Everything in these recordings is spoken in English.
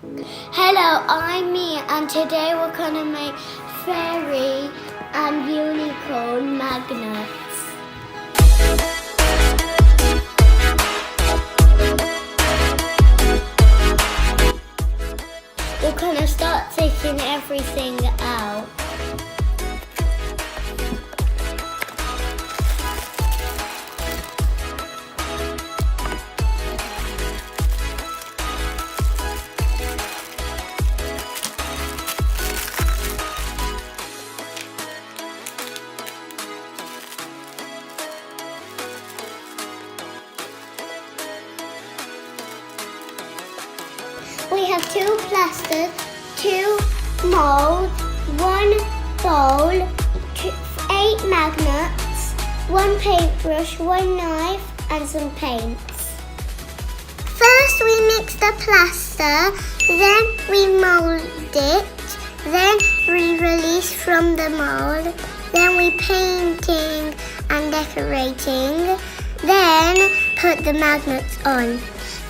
Hello, I'm Mia, and today we're going to make fairy and unicorn magnets. We're going to start taking everything out. We have 2 plasters, 2 molds, 1 bowl, 8 magnets, 1 paintbrush, 1 knife and some paints. First we mix the plaster, then we mold it, then we release from the mold, then we painting and decorating, then put the magnets on.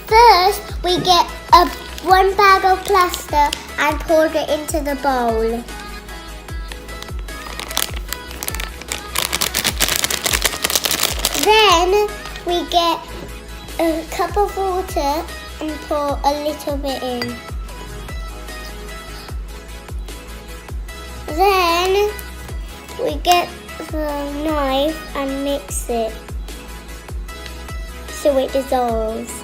First we get 1 bag of plaster and pour it into the bowl. Then we get a cup of water and pour a little bit in. Then we get the knife and mix it so it dissolves.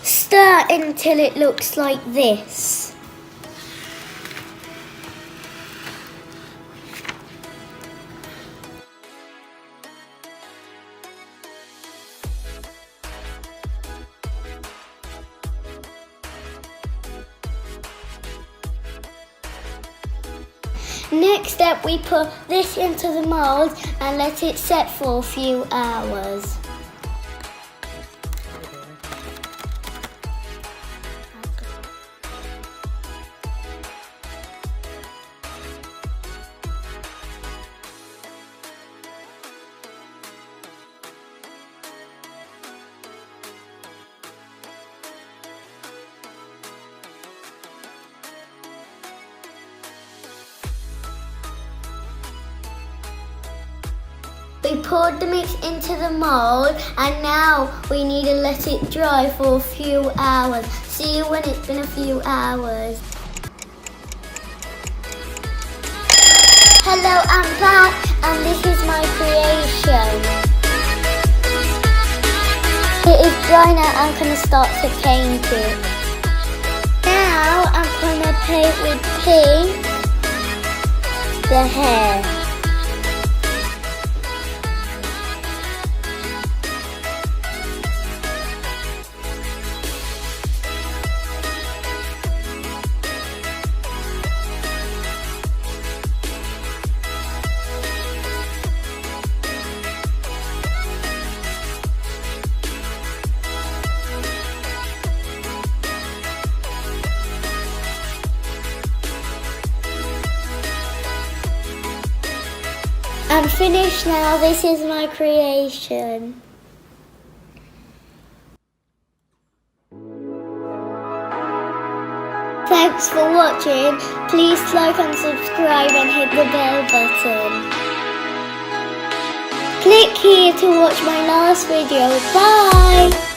Stir until it looks like this. Next up, we put this into the mold and let it set for a few hours. We poured the mix into the mold and now we need to let it dry for a few hours. See you when it's been a few hours. Hello, I'm back and this is my creation. It is dry now, I'm going to start to paint it. Now I'm going to paint with pink the hair. I'm finished now, this is my creation. Thanks for watching, please like and subscribe and hit the bell button. Click here to watch my last video, bye!